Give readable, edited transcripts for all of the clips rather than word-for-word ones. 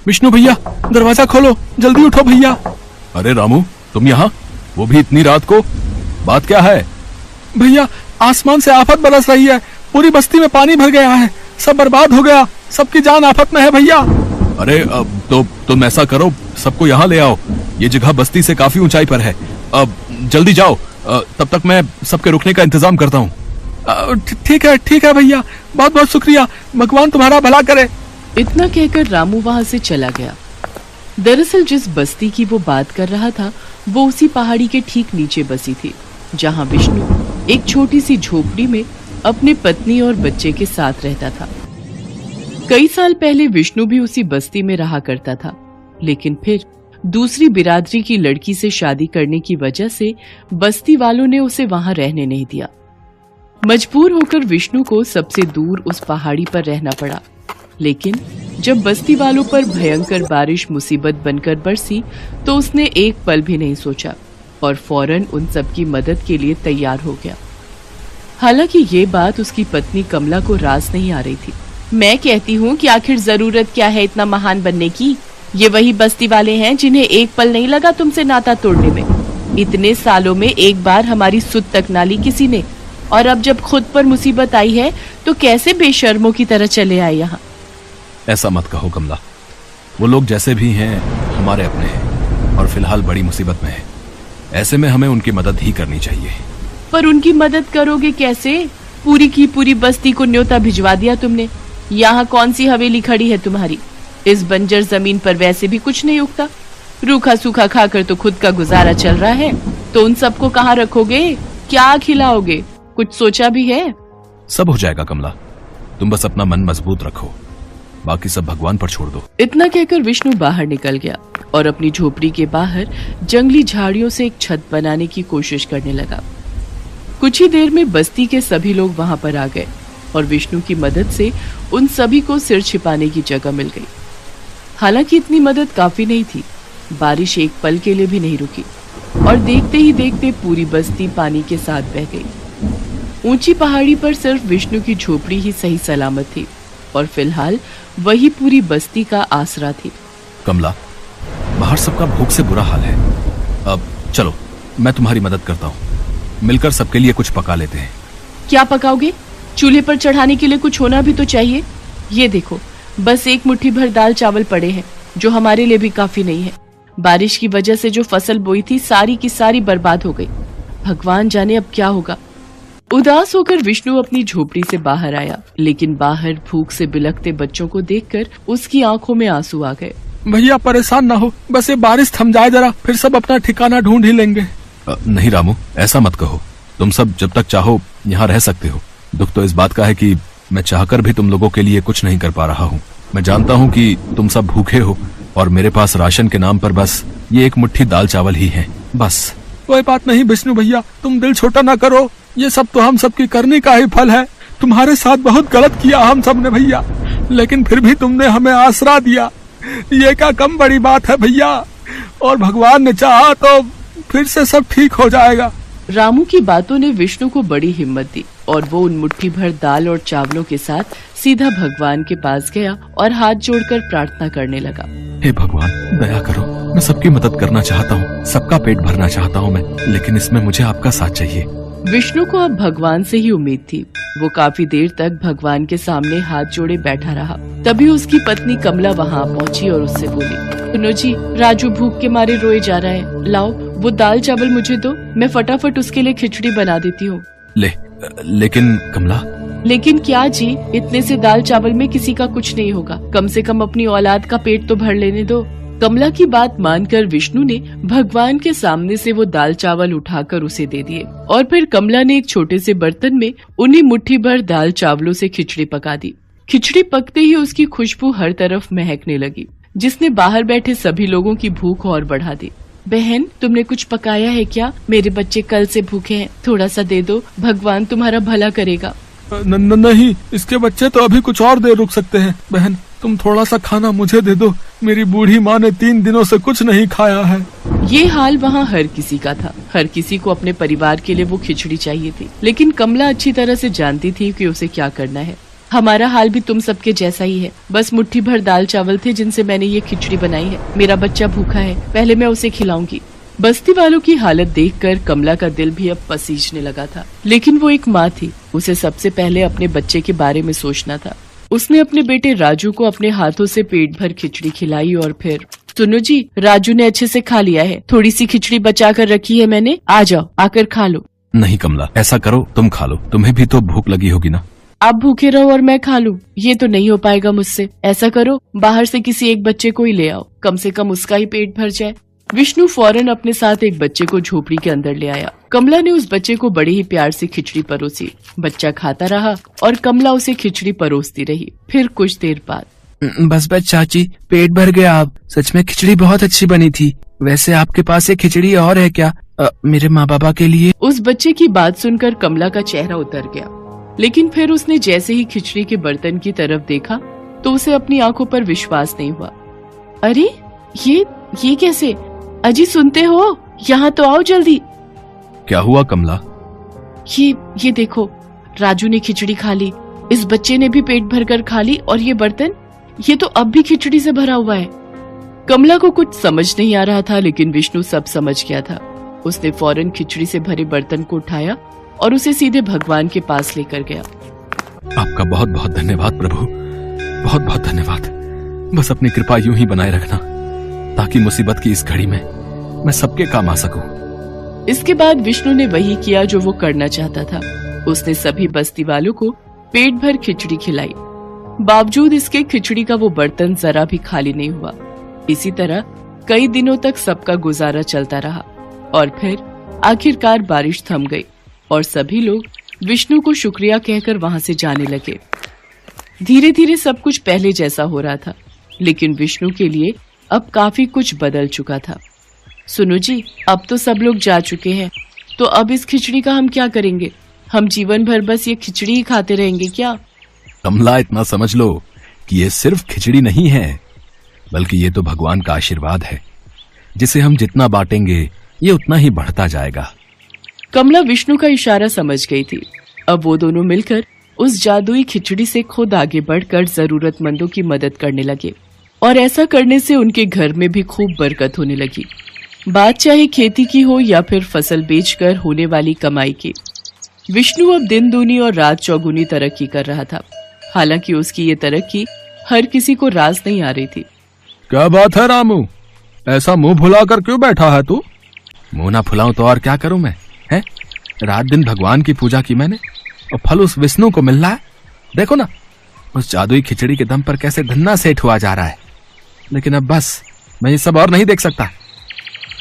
विष्णु भैया, दरवाजा खोलो, जल्दी उठो भैया। अरे रामू, तुम यहाँ, वो भी इतनी रात को, बात क्या है? भैया, आसमान से आफत बरस रही है, पूरी बस्ती में पानी भर गया है, सब बर्बाद हो गया, सबकी जान आफत में है भैया। अरे तो तुम ऐसा करो, सबको यहाँ ले आओ, ये जगह बस्ती से काफी ऊंचाई पर है। अब जल्दी जाओ, तब तक मैं सबके रुकने का इंतजाम करता हूँ। ठीक है भैया, बहुत बहुत शुक्रिया, भगवान तुम्हारा भला करे। इतना कहकर रामू वहाँ से चला गया। दरअसल जिस बस्ती की वो बात कर रहा था वो उसी पहाड़ी के ठीक नीचे बसी थी, जहाँ विष्णु एक छोटी सी झोपड़ी में अपने पत्नी और बच्चे के साथ रहता था। कई साल पहले विष्णु भी उसी बस्ती में रहा करता था, लेकिन फिर दूसरी बिरादरी की लड़की से शादी करने की वजह से बस्ती वालों ने उसे वहां रहने नहीं दिया। मजबूर होकर विष्णु को सबसे दूर उस पहाड़ी पर रहना पड़ा। लेकिन जब बस्ती वालों पर भयंकर बारिश मुसीबत बनकर बरसी तो उसने एक पल भी नहीं सोचा और फौरन उन सब की मदद के लिए तैयार हो गया। हालांकि ये बात उसकी पत्नी कमला को रास नहीं आ रही थी। मैं कहती हूँ कि आखिर जरूरत क्या है इतना महान बनने की? ये वही बस्ती वाले हैं जिन्हें एक पल नहीं लगा तुमसे नाता तोड़ने में। इतने सालों में एक बार हमारी सुध तक ना ली किसी ने, और अब जब खुद पर मुसीबत आई है तो कैसे बेशर्मों की तरह चले आए यहाँ। ऐसा मत कहो कमला, वो लोग जैसे भी हैं हमारे अपने हैं और फिलहाल बड़ी मुसीबत में हैं। ऐसे में हमें उनकी मदद ही करनी चाहिए। पर उनकी मदद करोगे कैसे? पूरी की पूरी बस्ती को न्योता भिजवा दिया तुमने। यहाँ कौन सी हवेली खड़ी है तुम्हारी? इस बंजर जमीन पर वैसे भी कुछ नहीं उगता। रूखा सूखा खाकर तो खुद का गुजारा चल रहा है, तो उन सबको कहाँ रखोगे? क्या खिलाओगे? कुछ सोचा भी है? सब हो जाएगा कमला, तुम बस अपना मन मजबूत रखो, बाकी सब भगवान पर छोड़ दो। इतना कहकर विष्णु बाहर निकल गया और अपनी झोपड़ी के बाहर जंगली झाड़ियों से एक छत बनाने की कोशिश करने लगा। कुछ ही देर में बस्ती के सभी लोग वहां पर आ गए और विष्णु की मदद से उन सभी को सिर छिपाने की जगह मिल गई। हालांकि इतनी मदद काफी नहीं थी, बारिश एक पल के लिए भी नहीं रुकी और देखते ही देखते पूरी बस्ती पानी के साथ बह गई। ऊंची पहाड़ी पर सिर्फ विष्णु की झोपड़ी ही सही सलामत थी और फिलहाल वही पूरी बस्ती का आसरा थी। कमला, बाहर सबका भूख से बुरा हाल है। अब चलो, मैं तुम्हारी मदद करता हूँ, मिलकर सबके लिए कुछ पका लेते हैं। क्या पकाओगे? चूल्हे पर चढ़ाने के लिए कुछ होना भी तो चाहिए। ये देखो, बस एक मुट्ठी भर दाल चावल पड़े हैं, जो हमारे लिए भी काफी नहीं है। बारिश की वजह से जो फसल बोई थी सारी की सारी बर्बाद हो गई। भगवान जाने अब क्या होगा। उदास होकर विष्णु अपनी झोपड़ी से बाहर आया, लेकिन बाहर भूख से बिलखते बच्चों को देखकर उसकी आंखों में आंसू आ गए। भैया परेशान ना हो, बस ये बारिश थम जाए जरा, फिर सब अपना ठिकाना ढूंढ ही लेंगे। नहीं रामू, ऐसा मत कहो, तुम सब जब तक चाहो यहाँ रह सकते हो। दुख तो इस बात का है कि मैं चाहकर भी तुम लोगों के लिए कुछ नहीं कर पा रहा हूँ। मैं जानता हूँ कि तुम सब भूखे हो और मेरे पास राशन के नाम पर बस ये एक मुट्ठी दाल चावल ही है, बस। कोई बात नहीं विष्णु भैया, तुम दिल छोटा ना करो, ये सब तो हम सबकी करनी का ही फल है। तुम्हारे साथ बहुत गलत किया हम सब ने भैया, लेकिन फिर भी तुमने हमें आसरा दिया, ये क्या कम बड़ी बात है भैया। और भगवान ने चाहा तो फिर से सब ठीक हो जाएगा। रामू की बातों ने विष्णु को बड़ी हिम्मत दी और वो उन मुट्ठी भर दाल और चावलों के साथ सीधा भगवान के पास गया और हाथ जोड़कर प्रार्थना करने लगा। हे भगवान, दया करो, मैं सबकी मदद करना चाहता हूँ, सबका पेट भरना चाहता हूँ मैं, लेकिन इसमें मुझे आपका साथ चाहिए। विष्णु को अब भगवान से ही उम्मीद थी। वो काफी देर तक भगवान के सामने हाथ जोड़े बैठा रहा। तभी उसकी पत्नी कमला वहाँ पहुँची और उससे बोली, सुनो जी, राजू भूख के मारे रोए जा रहा है, लाओ वो दाल चावल मुझे दो, मैं फटाफट उसके लिए खिचड़ी बना देती हूँ। लेकिन कमला। लेकिन क्या जी, इतने से दाल चावल में किसी का कुछ नहीं होगा, कम से कम अपनी औलाद का पेट तो भर लेने दो। कमला की बात मानकर विष्णु ने भगवान के सामने से वो दाल चावल उठाकर उसे दे दिए और फिर कमला ने एक छोटे से बर्तन में उन्हीं मुट्ठी भर दाल चावलों से खिचड़ी पका दी। खिचड़ी पकते ही उसकी खुशबू हर तरफ महकने लगी, जिसने बाहर बैठे सभी लोगों की भूख और बढ़ा दी। बहन, तुमने कुछ पकाया है क्या? मेरे बच्चे कल से भूखे हैं, थोड़ा सा दे दो, भगवान तुम्हारा भला करेगा। नहीं, इसके बच्चे तो अभी कुछ और देर रुक सकते हैं। बहन, तुम थोड़ा सा खाना मुझे दे दो, मेरी बूढ़ी माँ ने 3 दिनों से कुछ नहीं खाया है। ये हाल वहाँ हर किसी का था। हर किसी को अपने परिवार के लिए वो खिचड़ी चाहिए थी, लेकिन कमला अच्छी तरह से जानती थी कि उसे क्या करना है। हमारा हाल भी तुम सबके जैसा ही है। बस मुट्ठी भर दाल चावल थे जिनसे मैंने ये खिचड़ी बनाई है। मेरा बच्चा भूखा है, पहले मैं उसे खिलाऊंगी। बस्ती वालों की हालत देखकर कमला का दिल भी अब पसीजने लगा था, लेकिन वो एक माँ थी, उसे सबसे पहले अपने बच्चे के बारे में सोचना था। उसने अपने बेटे राजू को अपने हाथों से पेट भर खिचड़ी खिलाई और फिर, सुनो जी, राजू ने अच्छे से खा लिया है, थोड़ी सी खिचड़ी बचा कर रखी है मैंने, आ जाओ आकर खा लो। नहीं कमला, ऐसा करो, तुम खा लो, तुम्हें भी तो भूख लगी होगी ना। आप भूखे रहो और मैं खा लूं, ये तो नहीं हो पाएगा मुझसे। ऐसा करो, बाहर से किसी एक बच्चे को ही ले आओ, कम से कम उसका ही पेट भर जाए। विष्णु फौरन अपने साथ एक बच्चे को झोपड़ी के अंदर ले आया। कमला ने उस बच्चे को बड़े ही प्यार से खिचड़ी परोसी। बच्चा खाता रहा और कमला उसे खिचड़ी परोसती रही। फिर कुछ देर बाद, बस चाची, पेट भर गया अब। सच में खिचड़ी बहुत अच्छी बनी थी। वैसे आपके पास एक खिचड़ी और है क्या, मेरे माँ बाबा के लिए? उस बच्चे की बात सुनकर कमला का चेहरा उतर गया, लेकिन फिर उसने जैसे ही खिचड़ी के बर्तन की तरफ देखा तो उसे अपनी आंखों पर विश्वास नहीं हुआ। अरे ये कैसे? अजी सुनते हो, यहाँ तो आओ जल्दी। क्या हुआ कमला? ये देखो, राजू ने खिचड़ी खा ली, इस बच्चे ने भी पेट भरकर खा ली, और ये बर्तन, ये तो अब भी खिचड़ी से भरा हुआ है। कमला को कुछ समझ नहीं आ रहा था, लेकिन विष्णु सब समझ गया था। उसने फौरन खिचड़ी से भरे बर्तन को उठाया और उसे सीधे भगवान के पास लेकर गया। आपका बहुत बहुत धन्यवाद प्रभु, बहुत बहुत धन्यवाद। बस अपनी कृपा यूं ही बनाए रखना, ताकि मुसीबत की इस घड़ी में मैं सबके काम आ सकूं। इसके बाद विष्णु ने वही किया जो वो करना चाहता था। उसने सभी बस्ती वालों को पेट भर खिचड़ी खिलाई। बावजूद इसके खिचड़ी का वो बर्तन जरा भी खाली नहीं हुआ। इसी तरह कई दिनों तक सबका गुजारा चलता रहा और फिर आखिरकार बारिश थम गई और सभी लोग विष्णु को शुक्रिया कहकर वहां से जाने लगे। धीरे धीरे सब कुछ पहले जैसा हो रहा था, लेकिन विष्णु के लिए अब काफी कुछ बदल चुका था। सुनो जी, अब तो सब लोग जा चुके हैं, तो अब इस खिचड़ी का हम क्या करेंगे? हम जीवन भर बस ये खिचड़ी ही खाते रहेंगे क्या? कमला, इतना समझ लो कि ये सिर्फ खिचड़ी नहीं है, बल्कि ये तो भगवान का आशीर्वाद है, जिसे हम जितना बांटेंगे ये उतना ही बढ़ता जाएगा। कमला विष्णु का इशारा समझ गई थी। अब वो दोनों मिलकर उस जादुई खिचड़ी से खुद आगे बढ़कर जरूरतमंदों की मदद करने लगे, और ऐसा करने से उनके घर में भी खूब बरकत होने लगी। बात चाहे खेती की हो या फिर फसल बेचकर होने वाली कमाई की। विष्णु अब दिन दूनी और रात चौगुनी तरक्की कर रहा था। हालांकि उसकी ये तरक्की हर किसी को रास नहीं आ रही थी। क्या बात है रामू, ऐसा मुंह फुला कर क्यों बैठा है तू? मुंह ना फुलाऊं तो और क्या करूं मैं, हैं? रात दिन भगवान की पूजा की मैंने, और फल उस विष्णु को मिल रहा है। देखो ना, उस जादुई खिचड़ी के दम पर कैसे धन्ना सेठ हुआ जा रहा है। लेकिन अब बस, मैं ये सब और नहीं देख सकता।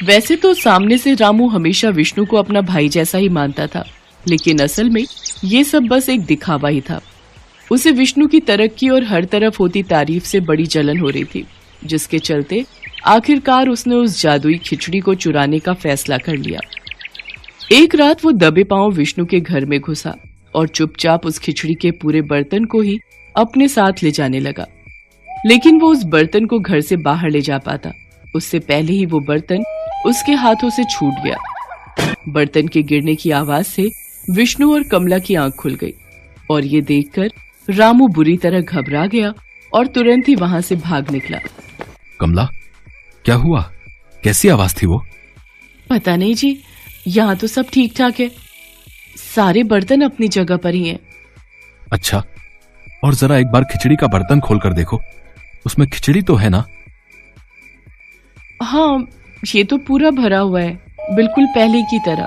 वैसे तो सामने से रामू हमेशा विष्णु को अपना भाई जैसा ही मानता था, लेकिन असल में ये सब बस एक दिखावा ही था। उसे विष्णु की तरक्की और हर तरफ होती तारीफ से बड़ी जलन हो रही थी, जिसके चलते आखिरकार उसने उस जादुई खिचड़ी को चुराने का फैसला कर लिया। एक रात वो दबे पांव विष्णु के घर में घुसा और चुपचाप उस खिचड़ी के पूरे बर्तन को ही अपने साथ ले जाने लगा। लेकिन वो उस बर्तन को घर से बाहर ले जा पाता, उससे पहले ही वो बर्तन उसके हाथों से छूट गया। बर्तन के गिरने की आवाज से विष्णु और कमला की आंख खुल गई, और ये देखकर रामू बुरी तरह घबरा गया और तुरंत ही वहां से भाग निकला। कमला, क्या हुआ? कैसी आवाज थी वो? पता नहीं जी, यहाँ तो सब ठीक ठाक है, सारे बर्तन अपनी जगह पर ही हैं। अच्छा, और जरा एक बार खिचड़ी का बर्तन खोल कर देखो, उसमें खिचड़ी तो है ना? हाँ, ये तो पूरा भरा हुआ है, बिल्कुल पहले की तरह।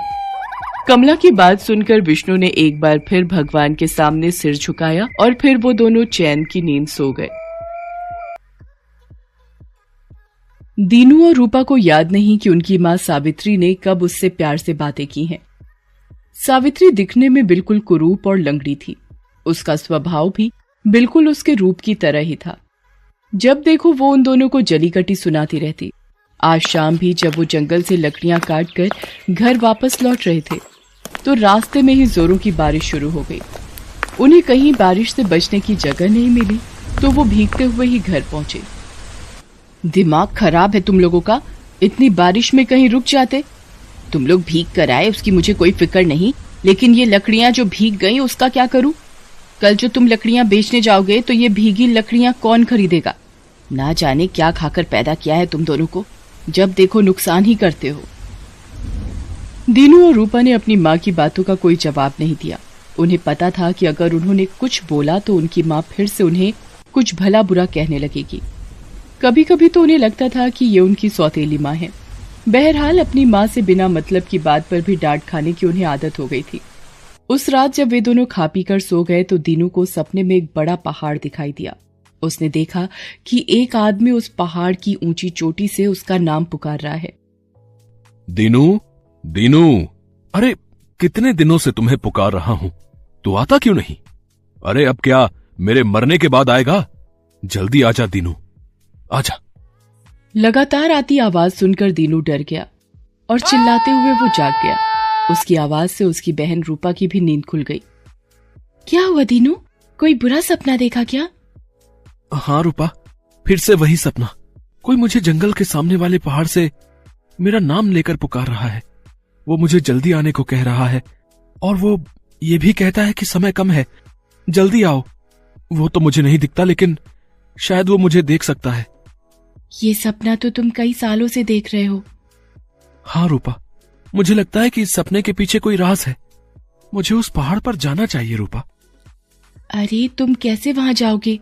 कमला की बात सुनकर विष्णु ने एक बार फिर भगवान के सामने सिर झुकाया और फिर वो दोनों चैन की नींद सो गए। दीनू और रूपा को याद नहीं कि उनकी माँ सावित्री ने कब उससे प्यार से बातें की हैं। सावित्री दिखने में बिल्कुल कुरूप और लंगड़ी थी। उसका स्वभाव भी बिल्कुल उसके रूप की तरह ही था। जब देखो वो उन दोनों को जली कटी सुनाती रहती। आज शाम भी जब वो जंगल से लकड़ियां काटकर घर वापस लौट रहे थे तो रास्ते में ही जोरों की बारिश शुरू हो गई। उन्हें कहीं बारिश से बचने की जगह नहीं मिली तो वो भीगते हुए ही घर पहुंचे। दिमाग खराब है तुम लोगों का, इतनी बारिश में कहीं रुक जाते। तुम लोग भीग कर आए उसकी मुझे कोई फिक्र नहीं, लेकिन ये लकड़ियां जो भीग गई उसका क्या करूं? कल जो तुम लकड़ियां बेचने जाओगे तो ये भीगी लकड़ियां कौन खरीदेगा? ना जाने क्या खाकर पैदा किया है तुम दोनों को, जब देखो नुकसान ही करते हो। दीनू और रूपा ने अपनी माँ की बातों का कोई जवाब नहीं दिया। उन्हें पता था कि अगर उन्होंने कुछ बोला तो उनकी माँ फिर से उन्हें कुछ भला बुरा कहने लगेगी। कभी कभी तो उन्हें लगता था कि ये उनकी सौतेली माँ है। बहरहाल अपनी माँ से बिना मतलब की बात पर भी डांट खाने की उन्हें आदत हो गई थी। उस रात जब वे दोनों खा पी कर सो गए तो दीनू को सपने में एक बड़ा पहाड़ दिखाई दिया। उसने देखा कि एक आदमी उस पहाड़ की ऊंची चोटी से उसका नाम पुकार रहा है। दीनू, दीनू, अरे कितने दिनों से तुम्हें पुकार रहा हूं, तू आता क्यों नहीं? अरे अब क्या मेरे मरने के बाद आएगा? जल्दी आजा दीनू, आजा। लगातार आती आवाज सुनकर दीनू डर गया और चिल्लाते हुए वो जाग गया। उसकी आवाज से उसकी बहन रूपा की भी नींद खुल गई। क्या हुआ दीनू, कोई बुरा सपना देखा क्या? हाँ रूपा, फिर से वही सपना। कोई मुझे जंगल के सामने वाले पहाड़ से मेरा नाम लेकर पुकार रहा है। वो मुझे जल्दी आने को कह रहा है और वो ये भी कहता है कि समय कम है, जल्दी आओ। वो तो मुझे नहीं दिखता, लेकिन शायद वो मुझे देख सकता है। ये सपना तो तुम कई सालों से देख रहे हो। हाँ रूपा, मुझे लगता है कि इस सपने के पीछे कोई राज है। मुझे उस पहाड़ पर जाना चाहिए रूपा। अरे तुम कैसे वहां जाओगे?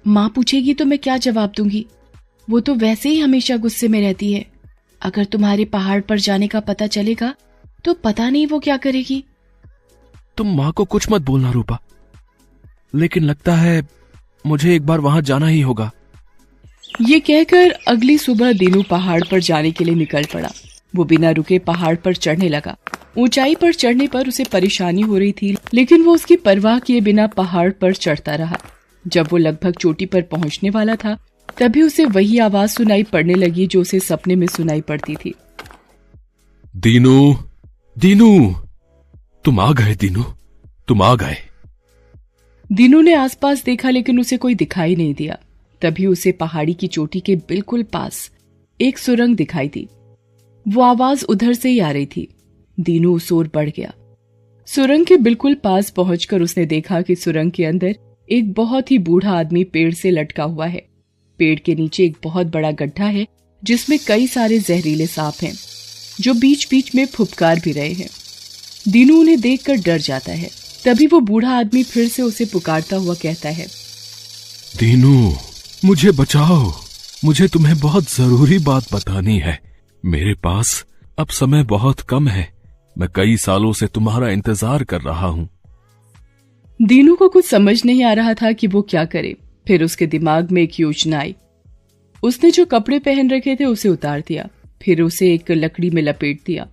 माँ पूछेगी तो मैं क्या जवाब दूंगी? वो तो वैसे ही हमेशा गुस्से में रहती है। अगर तुम्हारे पहाड़ पर जाने का पता चलेगा तो पता नहीं वो क्या करेगी। तुम माँ को कुछ मत बोलना रूपा, लेकिन लगता है मुझे एक बार वहां जाना ही होगा। ये कहकर अगली सुबह दीनू पहाड़ पर जाने के लिए निकल पड़ा। वो बिना रुके पहाड़ पर चढ़ने लगा। ऊंचाई पर चढ़ने पर उसे परेशानी हो रही थी, लेकिन वो उसकी परवाह किए बिना पहाड़ पर चढ़ता रहा। जब वो लगभग चोटी पर पहुंचने वाला था तभी उसे वही आवाज सुनाई पड़ने लगी जो उसे सपने में सुनाई पड़ती थी। दीनू, दीनू, तुम आ गए दीनू, तुम आ गए। दीनू ने आसपास देखा लेकिन उसे कोई दिखाई नहीं दिया। तभी उसे पहाड़ी की चोटी के बिल्कुल पास एक सुरंग दिखाई दी। वो आवाज उधर से ही आ रही थी। दीनू उस ओर बढ़ गया। सुरंग के बिल्कुल पास पहुंचकर उसने देखा कि सुरंग के अंदर एक बहुत ही बूढ़ा आदमी पेड़ से लटका हुआ है। पेड़ के नीचे एक बहुत बड़ा गड्ढा है जिसमें कई सारे जहरीले सांप हैं जो बीच बीच में फुफकार भी रहे हैं। दीनू उन्हें देखकर डर जाता है। तभी वो बूढ़ा आदमी फिर से उसे पुकारता हुआ कहता है, दीनू, मुझे बचाओ, मुझे तुम्हें बहुत जरूरी बात बतानी है। मेरे पास अब समय बहुत कम है। मैं कई सालों से तुम्हारा इंतजार कर रहा हूं। दीनू को कुछ समझ नहीं आ रहा था कि वो क्या करे। फिर उसके दिमाग में एक योजना आई। उसने जो कपड़े पहन रखे थे उसे उतार दिया, फिर उसे एक लकड़ी में लपेट दिया।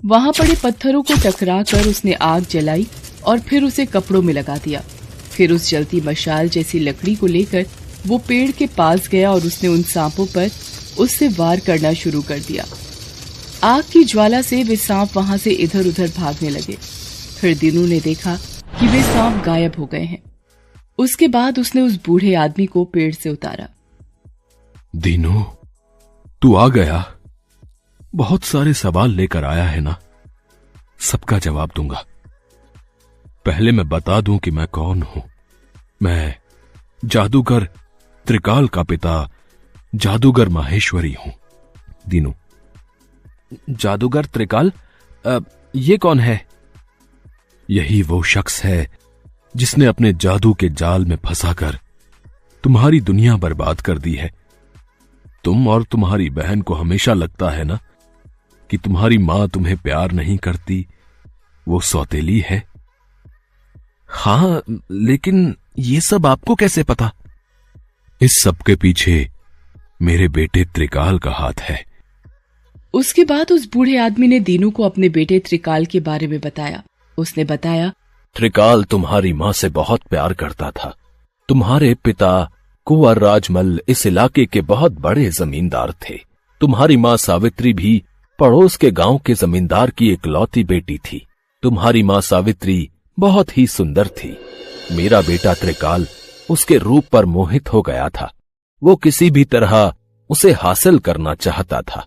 वहां पड़े पत्थरों को टकरा कर उसने आग जलाई और फिर उसे कपड़ों में लगा दिया। फिर उस जलती मशाल जैसी लकड़ी को लेकर वो पेड़ के पास गया और उसने उन सांपों पर उससे वार करना शुरू कर दिया। आग की ज्वाला से वे सांप वहां से इधर उधर भागने लगे। फिर दीनू ने देखा कि वे सांप गायब हो गए हैं। उसके बाद उसने उस बूढ़े आदमी को पेड़ से उतारा। दीनू, तू आ गया। बहुत सारे सवाल लेकर आया है ना, सबका जवाब दूंगा। पहले मैं बता दूं कि मैं कौन हूं। मैं जादूगर त्रिकाल का पिता, जादूगर माहेश्वरी हूं। दीनू, जादूगर त्रिकाल? ये कौन है? यही वो शख्स है जिसने अपने जादू के जाल में फंसाकर तुम्हारी दुनिया बर्बाद कर दी है। तुम और तुम्हारी बहन को हमेशा लगता है ना कि तुम्हारी मां तुम्हें प्यार नहीं करती, वो सौतेली है। हाँ, लेकिन ये सब आपको कैसे पता? इस सब के पीछे मेरे बेटे त्रिकाल का हाथ है। उसके बाद उस बूढ़े आदमी ने दीनू को अपने बेटे त्रिकाल के बारे में बताया। उसने बताया, त्रिकाल तुम्हारी मां से बहुत प्यार करता था। तुम्हारे पिता कुंवर राजमल इस इलाके के बहुत बड़े जमींदार थे। तुम्हारी मां सावित्री भी पड़ोस के गांव के जमींदार की इकलौती बेटी थी। तुम्हारी मां सावित्री बहुत ही सुंदर थी। मेरा बेटा त्रिकाल उसके रूप पर मोहित हो गया था। वो किसी भी तरह उसे हासिल करना चाहता था।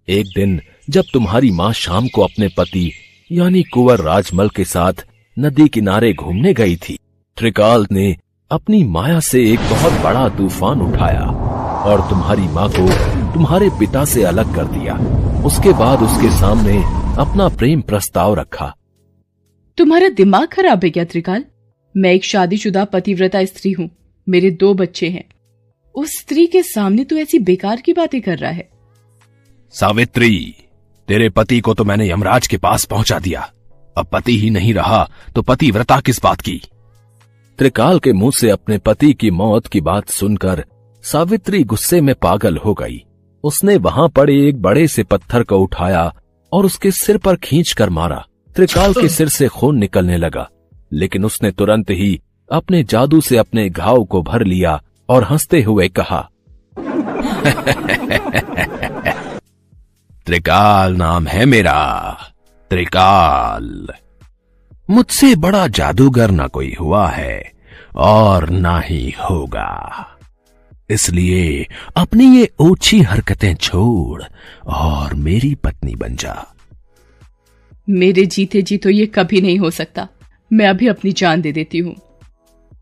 एक दिन जब तुम्हारी मां शाम को अपने पति यानी कुंवर राजमल के साथ नदी किनारे घूमने गई थी, त्रिकाल ने अपनी माया से एक बहुत बड़ा तूफान उठाया और तुम्हारी माँ को तुम्हारे पिता से अलग कर दिया। उसके बाद उसके सामने अपना प्रेम प्रस्ताव रखा। तुम्हारा दिमाग खराब है क्या त्रिकाल? मैं एक शादीशुदा पतिव्रता स्त्री हूँ, मेरे 2 बच्चे हैं। उस स्त्री के सामने तू ऐसी बेकार की बातें कर रहा है। सावित्री, तेरे पति को तो मैंने यमराज के पास पहुंचा दिया, अब पति ही नहीं रहा तो पतिव्रता किस बात की? त्रिकाल के मुंह से अपने पति की मौत की बात सुनकर सावित्री गुस्से में पागल हो गई। उसने वहां पड़े एक बड़े से पत्थर को उठाया और उसके सिर पर खींचकर मारा। त्रिकाल के सिर से खून निकलने लगा, लेकिन उसने तुरंत ही अपने जादू से अपने घाव को भर लिया और हंसते हुए कहा, त्रिकाल नाम है मेरा, त्रिकाल। मुझसे बड़ा जादूगर ना कोई हुआ है और ना ही होगा, इसलिए अपनी ये ओछी हरकतें छोड़ और मेरी पत्नी बन जा। मेरे जीते जी तो ये कभी नहीं हो सकता, मैं अभी अपनी जान दे देती हूँ।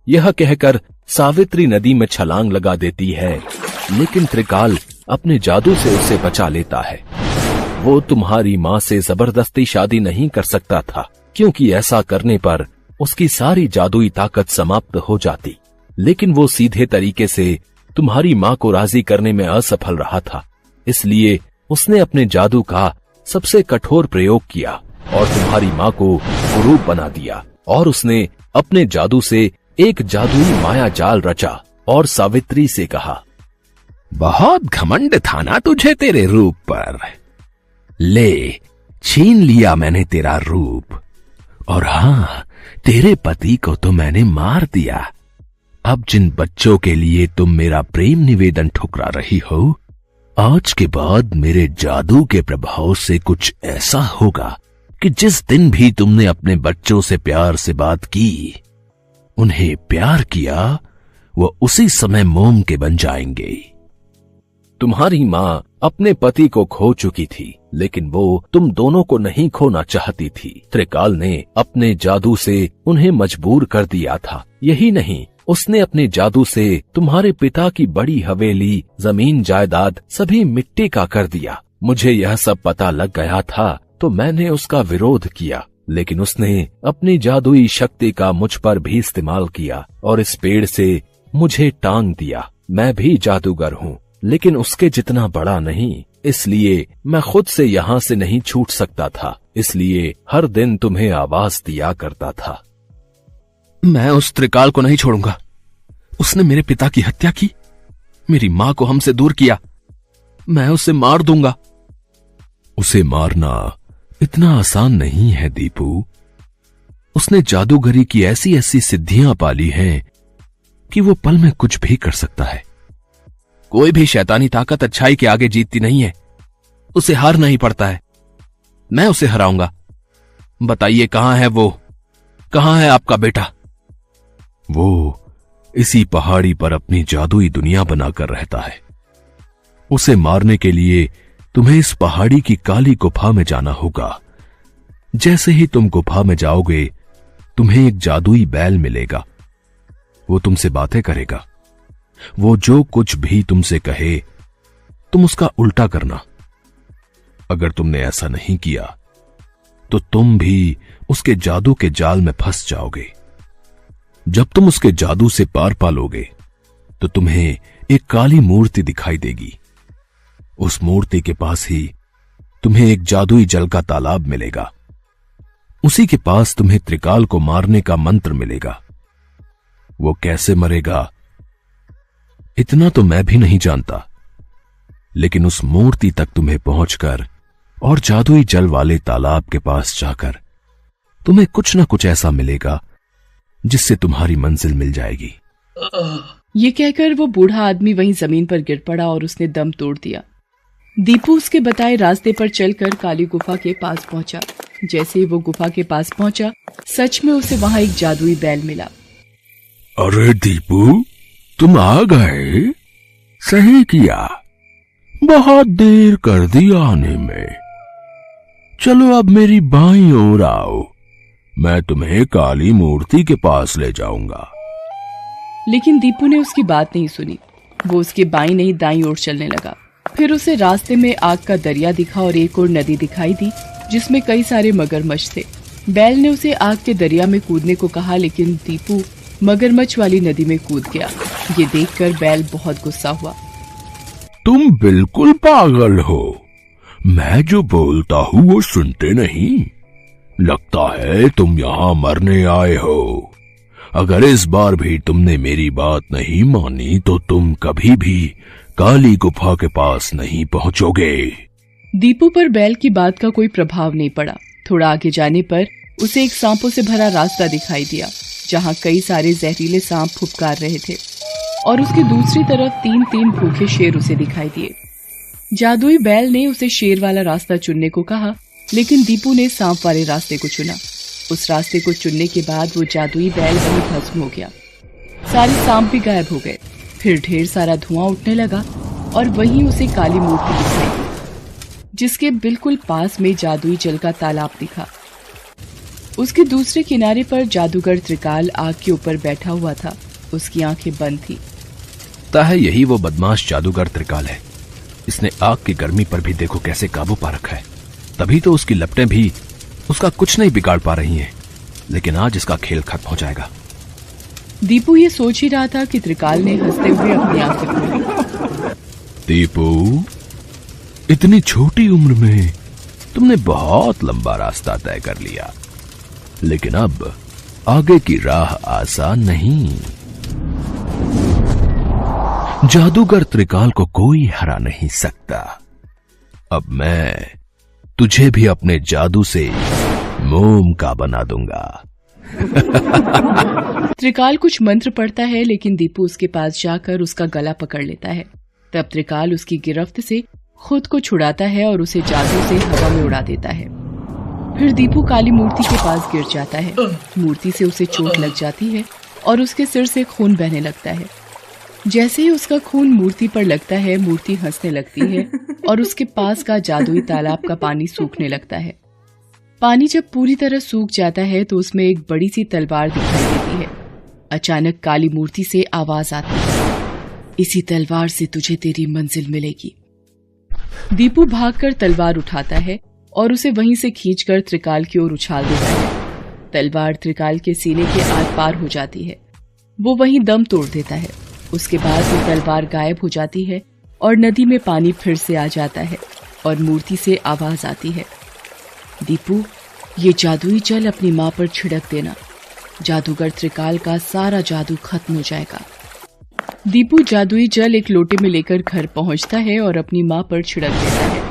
यह कहकर सावित्री नदी में छलांग लगा देती है, लेकिन त्रिकाल अपने जादू से उसे बचा लेता है। वो तुम्हारी माँ से जबरदस्ती शादी नहीं कर सकता था, क्योंकि ऐसा करने पर उसकी सारी जादुई ताकत समाप्त हो जाती। लेकिन वो सीधे तरीके से तुम्हारी माँ को राजी करने में असफल रहा था, इसलिए उसने अपने जादू का सबसे कठोर प्रयोग किया और तुम्हारी माँ को कुरूप बना दिया। और उसने अपने जादू से एक जादुई माया जाल रचा और सावित्री से कहा, बहुत घमंड था ना तुझे तेरे रूप पर, ले छीन लिया मैंने तेरा रूप, और हाँ, तेरे पति को तो मैंने मार दिया। अब जिन बच्चों के लिए तुम मेरा प्रेम निवेदन ठुकरा रही हो, आज के बाद मेरे जादू के प्रभाव से कुछ ऐसा होगा कि जिस दिन भी तुमने अपने बच्चों से प्यार से बात की, उन्हें प्यार किया, वो उसी समय मोम के बन जाएंगे। तुम्हारी माँ अपने पति को खो चुकी थी, लेकिन वो तुम दोनों को नहीं खोना चाहती थी। त्रिकाल ने अपने जादू से उन्हें मजबूर कर दिया था। यही नहीं, उसने अपने जादू से तुम्हारे पिता की बड़ी हवेली, जमीन जायदाद सभी मिट्टी का कर दिया। मुझे यह सब पता लग गया था तो मैंने उसका विरोध किया, लेकिन उसने अपनी जादुई शक्ति का मुझ पर भी इस्तेमाल किया और इस पेड़ से मुझे टांग दिया। मैं भी जादूगर हूँ, लेकिन उसके जितना बड़ा नहीं, इसलिए मैं खुद से यहाँ से नहीं छूट सकता था, इसलिए हर दिन तुम्हें आवाज दिया करता था। मैं उस त्रिकाल को नहीं छोड़ूंगा। उसने मेरे पिता की हत्या की, मेरी मां को हमसे दूर किया। मैं उसे मार दूंगा। उसे मारना इतना आसान नहीं है दीपू। उसने जादूगरी की ऐसी ऐसी सिद्धियां पाली हैं कि वो पल में कुछ भी कर सकता है। कोई भी शैतानी ताकत अच्छाई के आगे जीतती नहीं है, उसे हारना ही पड़ता है। मैं उसे हराऊंगा। बताइए कहां है वो, कहां है आपका बेटा? वो इसी पहाड़ी पर अपनी जादुई दुनिया बनाकर रहता है। उसे मारने के लिए तुम्हें इस पहाड़ी की काली गुफा में जाना होगा। जैसे ही तुम गुफा में जाओगे, तुम्हें एक जादुई बैल मिलेगा। वो तुमसे बातें करेगा। वो जो कुछ भी तुमसे कहे, तुम उसका उल्टा करना। अगर तुमने ऐसा नहीं किया, तो तुम भी उसके जादू के जाल में फंस जाओगे। जब तुम उसके जादू से पार पालोगे, तो तुम्हें एक काली मूर्ति दिखाई देगी। उस मूर्ति के पास ही तुम्हें एक जादुई जल का तालाब मिलेगा। उसी के पास तुम्हें त्रिकाल को मारने का मंत्र मिलेगा। वो कैसे मरेगा, इतना तो मैं भी नहीं जानता, लेकिन उस मूर्ति तक तुम्हें पहुंचकर और जादुई जल वाले तालाब के पास जाकर तुम्हें कुछ ना कुछ ऐसा मिलेगा जिससे तुम्हारी मंजिल मिल जाएगी। ये कहकर वो बूढ़ा आदमी वहीं जमीन पर गिर पड़ा और उसने दम तोड़ दिया। दीपू उसके बताए रास्ते पर चलकर काली गुफा के पास पहुंचा। जैसे ही वो गुफा के पास पहुंचा, सच में उसे वहां एक जादुई बैल मिला। अरे दीपू, तुम आ गए, सही किया। बहुत देर कर दी आने में। चलो अब मेरी बाईं ओर आओ, मैं तुम्हें काली मूर्ति के पास ले जाऊंगा। लेकिन दीपू ने उसकी बात नहीं सुनी। वो उसके बाईं नहीं दाईं ओर चलने लगा। फिर उसे रास्ते में आग का दरिया दिखा और एक और नदी दिखाई दी जिसमें कई सारे मगरमच्छ थे। बैल ने उसे आग के दरिया में कूदने को कहा, लेकिन दीपू मगरमच्छ वाली नदी में कूद गया। ये देखकर बैल बहुत गुस्सा हुआ। तुम बिल्कुल पागल हो, मैं जो बोलता हूँ वो सुनते नहीं। लगता है तुम यहाँ मरने आए हो। अगर इस बार भी तुमने मेरी बात नहीं मानी तो तुम कभी भी काली गुफा के पास नहीं पहुँचोगे। दीपू पर बैल की बात का कोई प्रभाव नहीं पड़ा। थोड़ा आगे जाने पर उसे एक सांपों से भरा रास्ता दिखाई दिया जहाँ कई सारे जहरीले सांप फुफकार रहे थे और उसकी दूसरी तरफ 3-3 भूखे शेर उसे दिखाई दिए। जादुई बैल ने उसे शेर वाला रास्ता चुनने को कहा, लेकिन दीपू ने सांप वाले रास्ते को चुना। उस रास्ते को चुनने के बाद वो जादुई बैल वहीं भस्म हो गया। सारे सांप भी गायब हो गए। फिर ढेर सारा धुआं उठने लगा और वहीं उसे काली मूर्ति दिखाई दी जिसके बिल्कुल पास में जादुई जल का तालाब दिखा। उसके दूसरे किनारे पर जादूगर त्रिकाल आग के ऊपर बैठा हुआ था। उसकी आंखें बंद थी। है यही वो बदमाश जादूगर त्रिकाल है। इसने आग की गर्मी पर भी देखो कैसे काबू पा रखा है। तभी तो उसकी लपटें भी उसका कुछ नहीं बिगाड़ पा रही हैं। लेकिन आज इसका खेल खत्म हो जाएगा। दीपू ये सोच ही रहा था कि त्रिकाल ने हंसते हुए अपनी आंखें खोली। दीपू, इतनी छोटी उम्र में तुमने बहुत लंबा रास्ता तय कर लिया, लेकिन अब आगे की राह आसान नहीं। जादूगर त्रिकाल को कोई हरा नहीं सकता। अब मैं तुझे भी अपने जादू से मोम का बना दूंगा। त्रिकाल कुछ मंत्र पढ़ता है, लेकिन दीपू उसके पास जाकर उसका गला पकड़ लेता है। तब त्रिकाल उसकी गिरफ्त से खुद को छुड़ाता है और उसे जादू से हवा में उड़ा देता है। फिर दीपू काली मूर्ति के पास गिर जाता है। मूर्ति से उसे चोट लग जाती है और उसके सिर से खून बहने लगता है। जैसे ही उसका खून मूर्ति पर लगता है, मूर्ति हंसने लगती है और उसके पास का जादुई तालाब का पानी सूखने लगता है। पानी जब पूरी तरह सूख जाता है तो उसमें एक बड़ी सी तलवार दिखाई देती है। अचानक काली मूर्ति से आवाज आती है, इसी तलवार से तुझे तेरी मंजिल मिलेगी। दीपू भागकर तलवार उठाता है और उसे वहीं से खींचकर त्रिकाल की ओर उछाल देता है। तलवार त्रिकाल के सीने के आर पार हो जाती है। वो वहीं दम तोड़ देता है। उसके बाद वो तलवार गायब हो जाती है और नदी में पानी फिर से आ जाता है और मूर्ति से आवाज आती है, दीपू, ये जादुई जल अपनी माँ पर छिड़क देना। जादूगर त्रिकाल का सारा जादू खत्म हो जाएगा। दीपू जादुई जल एक लोटे में लेकर घर पहुंचता है और अपनी माँ पर छिड़क देता है।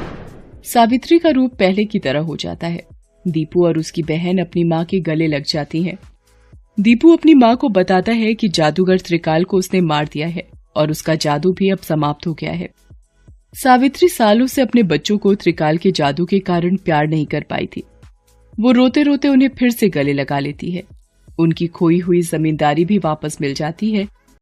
सावित्री का रूप पहले की तरह हो जाता है। दीपू और उसकी बहन अपनी माँ के गले लग जाती हैं। दीपू अपनी माँ को बताता है कि जादूगर त्रिकाल को उसने मार दिया है और उसका जादू भी अब समाप्त हो गया है। सावित्री सालों से अपने बच्चों को त्रिकाल के जादू के कारण प्यार नहीं कर पाई थी। वो रोते रोते उन्हें फिर से गले लगा लेती है। उनकी खोई हुई जमींदारी भी वापस मिल जाती है